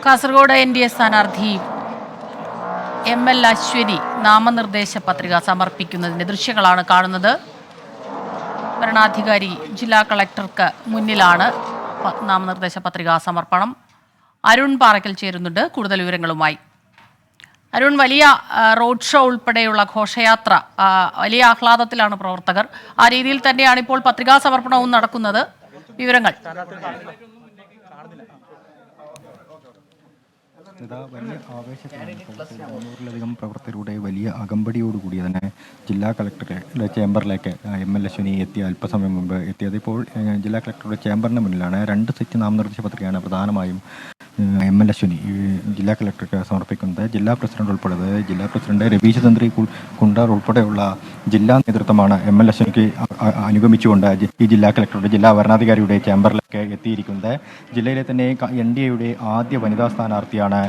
Kasaragod NDA സ്ഥാനാർത്ഥി ML Ashwini നാമനിർദ്ദേശ പത്രിക സമർപ്പിക്കുന്നതിന്റെ ദൃശ്യങ്ങളാണ് കാണുന്നത്. ഭരണാധികാരി ജില്ലാ കളക്ടർക്ക് മുന്നിലാണ് നാമനിർദ്ദേശ പത്രികാ സമർപ്പണം. അരുൺ പാറയ്ക്കൽ ചേരുന്നുണ്ട് കൂടുതൽ വിവരങ്ങളുമായി. അരുൺ, വലിയ റോഡ് ഷോ ഉൾപ്പെടെയുള്ള ഘോഷയാത്ര, വലിയ ആഹ്ലാദത്തിലാണ് പ്രവർത്തകർ. ആ രീതിയിൽ തന്നെയാണ് ഇപ്പോൾ പത്രികാ സമർപ്പണവും നടക്കുന്നത്. വിവരങ്ങൾ. വലിയ ആവേശത്തിലാണ് 300-ലധികം പ്രവർത്തകരുടെ വലിയ അകമ്പടിയോടുകൂടി തന്നെ ജില്ലാ കളക്ടറുടെ ചേംബറിലേക്ക് ML അശ്വിനി എത്തിയ അല്പസമയം മുമ്പ് എത്തിയത്. ഇപ്പോൾ ജില്ലാ കളക്ടറുടെ ചേംബറിന് മുന്നിലാണ് 2 സെറ്റ് നാമനിർദ്ദേശ പത്രികയാണ് പ്രധാനമായും ML അശ്വിനി ജില്ലാ കളക്ടർക്ക് സമർപ്പിക്കുന്നത്. ജില്ലാ പ്രസിഡന്റ് ഉൾപ്പെടെ, ജില്ലാ പ്രസിഡന്റ് രവീശ് തന്ത്രി കുണ്ടാർ ഉൾപ്പെടെയുള്ള ജില്ലാ നേതൃത്വമാണ് ML അശ്വിനിക്ക് അനുഗമിച്ചുകൊണ്ട് ഈ ജില്ലാ കളക്ടറുടെ ജില്ലാ വരണാധികാരിയുടെ ചേംബറിലേക്ക് എത്തിയിരിക്കുന്നത്. ജില്ലയിലെ തന്നെ NDAയുടെ ആദ്യ വനിതാ സ്ഥാനാർത്ഥിയാണ്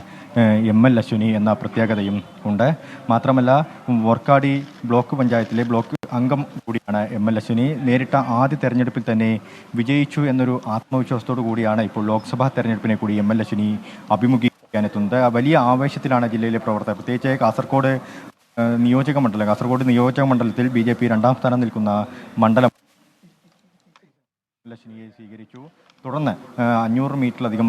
ML അശ്വിനി എന്ന പ്രത്യേകതയും ഉണ്ട്. മാത്രമല്ല, വോർക്കാടി ബ്ലോക്ക് പഞ്ചായത്തിലെ ബ്ലോക്ക് അംഗം കൂടിയാണ് ML അശ്വിനി. നേരിട്ട ആദ്യ തെരഞ്ഞെടുപ്പിൽ തന്നെ വിജയിച്ചു എന്നൊരു ആത്മവിശ്വാസത്തോടു കൂടിയാണ് ഇപ്പോൾ ലോക്സഭാ തെരഞ്ഞെടുപ്പിനെ കൂടി ML അശ്വിനി അഭിമുഖീകരിക്കാനെത്തുന്നത്. വലിയ ആവേശത്തിലാണ് ജില്ലയിലെ പ്രവർത്തകർ. പ്രത്യേകിച്ച് കാസർഗോഡ് നിയോജക മണ്ഡലത്തിൽ BJP 2ാം സ്ഥാനം നിൽക്കുന്ന മണ്ഡലം അശ്വിനിയെ സ്വീകരിച്ചു. തുടർന്ന് 500 മീറ്ററിലധികം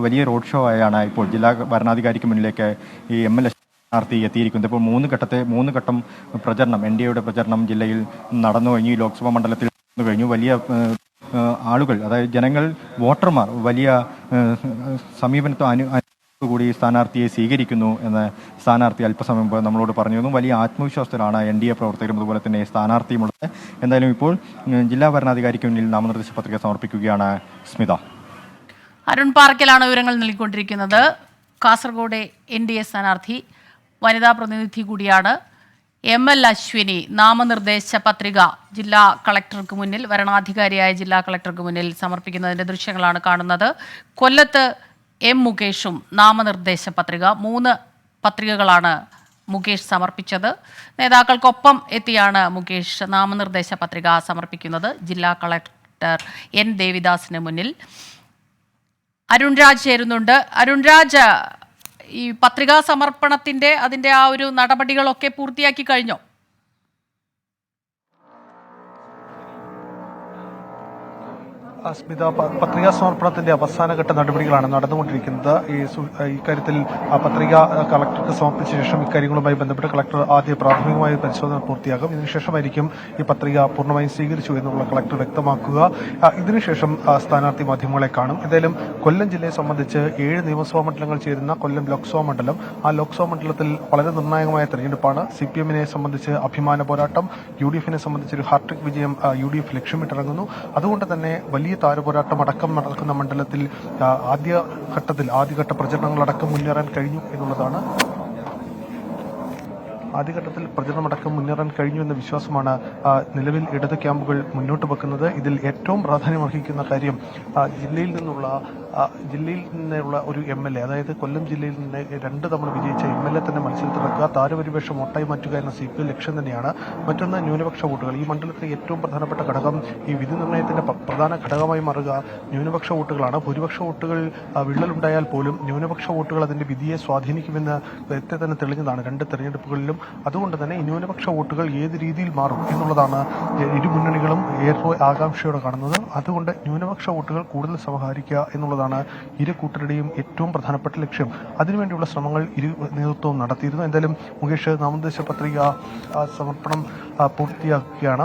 വലിയ റോഡ് ഷോ ആയാണ് ഇപ്പോൾ ജില്ലാ ഭരണാധികാരിക്ക് മുന്നിലേക്ക് ഈ ML സ്ഥാനാർത്ഥി എത്തിയിരിക്കുന്നത്. ഇപ്പോൾ 3 ഘട്ടം പ്രചരണം, NDAയുടെ പ്രചരണം ജില്ലയിൽ നടന്നു കഴിഞ്ഞു. ഈ ലോക്സഭാ മണ്ഡലത്തിൽ നടന്നു കഴിഞ്ഞു. വലിയ ആളുകൾ, അതായത് ജനങ്ങൾ, വോട്ടർമാർ വലിയ സമീപനത്തോടുകൂടി സ്ഥാനാർത്ഥിയെ സ്വീകരിക്കുന്നു എന്ന് സ്ഥാനാർത്ഥി അല്പസമയം മുമ്പ് നമ്മളോട് പറഞ്ഞിരുന്നു. വലിയ ആത്മവിശ്വാസത്തിലാണ് NDA പ്രവർത്തകരും അതുപോലെ തന്നെ സ്ഥാനാർത്ഥിയുമുള്ളത്. എന്തായാലും ഇപ്പോൾ ജില്ലാ ഭരണാധികാരിക്ക് മുന്നിൽ നാമനിർദ്ദേശ പത്രിക സമർപ്പിക്കുകയാണ് സ്മിത. അരുൺ പാറയ്ക്കലാണ് വിവരങ്ങൾ നൽകിക്കൊണ്ടിരിക്കുന്നത്. കാസർഗോഡ് NDA സ്ഥാനാർത്ഥി, വനിതാ പ്രതിനിധി കൂടിയാണ് ML അശ്വിനി നാമനിർദ്ദേശ പത്രിക ജില്ലാ കളക്ടർക്ക് മുന്നിൽ, വരണാധികാരിയായ ജില്ലാ കളക്ടർക്ക് മുന്നിൽ സമർപ്പിക്കുന്നതിൻ്റെ ദൃശ്യങ്ങളാണ് കാണുന്നത്. കൊല്ലത്ത് M മുകേഷും നാമനിർദ്ദേശ പത്രിക, 3 പത്രികകളാണ് മുകേഷ് സമർപ്പിച്ചത്. നേതാക്കൾക്കൊപ്പം എത്തിയാണ് മുകേഷ് നാമനിർദ്ദേശ പത്രിക സമർപ്പിക്കുന്നത് ജില്ലാ കളക്ടർ N ദേവിദാസിന് മുന്നിൽ. അരുൺ രാജ് ചേരുന്നുണ്ട്. അരുൺ രാജ്, ഈ പത്രികാ സമർപ്പണത്തിന്റെ അതിന്റെ ആ ഒരു നടപടികളൊക്കെ പൂർത്തിയാക്കി കഴിഞ്ഞോ? സ്മിത, പത്രികാ സമർപ്പണത്തിന്റെ അവസാനഘട്ട നടപടികളാണ് നടന്നുകൊണ്ടിരിക്കുന്നത്. ഇക്കാര്യത്തിൽ പത്രിക കളക്ടർക്ക് സമർപ്പിച്ച ശേഷം ഇക്കാര്യങ്ങളുമായി ബന്ധപ്പെട്ട് കളക്ടർ ആദ്യ പ്രാഥമികമായ പരിശോധന പൂർത്തിയാകും. ഇതിനുശേഷമായിരിക്കും ഈ പത്രിക പൂർണ്ണമായും സ്വീകരിച്ചു എന്നുള്ള കളക്ടർ വ്യക്തമാക്കുക. ഇതിനുശേഷം സ്ഥാനാർത്ഥി മാധ്യമങ്ങളെ കാണും. എന്തായാലും കൊല്ലം ജില്ലയെ സംബന്ധിച്ച് 7 നിയമസഭാ മണ്ഡലങ്ങൾ ചേരുന്ന കൊല്ലം ലോക്സഭാ മണ്ഡലം, ആ ലോക്സഭാ മണ്ഡലത്തിൽ വളരെ നിർണായകമായ തെരഞ്ഞെടുപ്പാണ്. CPM-നെ സംബന്ധിച്ച് അഭിമാന പോരാട്ടം, UDF-നെ സംബന്ധിച്ചൊരു ഹാട്രിക് വിജയം UDF ലക്ഷ്യമിട്ടിറങ്ങുന്നു. അതുകൊണ്ട് തന്നെ വലിയ താരപോരാട്ടം അടക്കം നടക്കുന്ന മണ്ഡലത്തിൽ ആദ്യഘട്ട പ്രചരണങ്ങളടക്കം മുന്നേറാൻ കഴിഞ്ഞു എന്നുള്ളതാണ്. ആദ്യഘട്ടത്തിൽ പ്രചരണമടക്കം മുന്നേറാൻ കഴിഞ്ഞു എന്ന വിശ്വാസമാണ് നിലവിൽ ഇടത് ക്യാമ്പുകൾ മുന്നോട്ട് വെക്കുന്നത്. ഇതിൽ ഏറ്റവും പ്രാധാന്യമർഹിക്കുന്ന കാര്യം ജില്ലയിൽ നിന്നുള്ള ഒരു MLA, അതായത് കൊല്ലം ജില്ലയിൽ നിന്ന് 2 തവണ വിജയിച്ച MLA തന്നെ മത്സരത്തിറക്കുക, താരപരിവേഷം വോട്ടായി മാറ്റുക എന്ന CPM ലക്ഷ്യം തന്നെയാണ്. മറ്റൊന്ന് ന്യൂനപക്ഷ വോട്ടുകൾ. ഈ മണ്ഡലത്തിലെ ഏറ്റവും പ്രധാനപ്പെട്ട ഘടകം, ഈ വിധി നിർണ്ണയത്തിന്റെ പ്രധാന ഘടകമായി മാറുക ന്യൂനപക്ഷ വോട്ടുകളാണ്. ഭൂരിപക്ഷ വോട്ടുകൾ വിള്ളലുണ്ടായാൽ പോലും ന്യൂനപക്ഷ വോട്ടുകൾ അതിന്റെ വിധിയെ സ്വാധീനിക്കുമെന്ന് നേരത്തെ തന്നെ തെളിഞ്ഞതാണ് 2 തെരഞ്ഞെടുപ്പുകളിലും. അതുകൊണ്ട് തന്നെ ഈ ന്യൂനപക്ഷ വോട്ടുകൾ ഏത് രീതിയിൽ മാറും എന്നുള്ളതാണ് ഇരു മുന്നണികളും ഏറെ ആകാംക്ഷയോടെ കാണുന്നത്. അതുകൊണ്ട് ന്യൂനപക്ഷ വോട്ടുകൾ കൂടുതൽ സമാഹരിക്കുക എന്നുള്ളതാണ് ഇരു കൂട്ടരുടെയും ഏറ്റവും പ്രധാനപ്പെട്ട ലക്ഷ്യം. അതിനുവേണ്ടിയുള്ള ശ്രമങ്ങൾ ഇരു നേതൃത്വവും നടത്തിയിരുന്നു. എന്തായാലും മുകേഷ് നാമനിർദ്ദേശ പത്രിക സമർപ്പണം പൂർത്തിയാക്കുകയാണ്.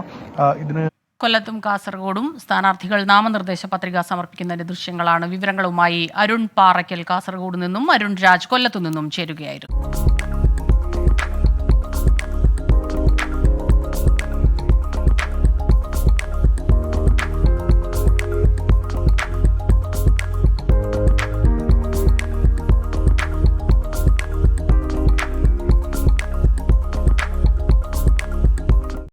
കൊല്ലത്തും കാസർഗോഡും സ്ഥാനാർത്ഥികൾ നാമനിർദ്ദേശ പത്രിക സമർപ്പിക്കുന്നതിന്റെ ദൃശ്യങ്ങളാണ്. വിവരങ്ങളുമായി അരുൺ പാറയ്ക്കൽ കാസർഗോഡ് നിന്നും, അരുൺ രാജ് കൊല്ലത്തു നിന്നും ചേരുകയായിരുന്നു.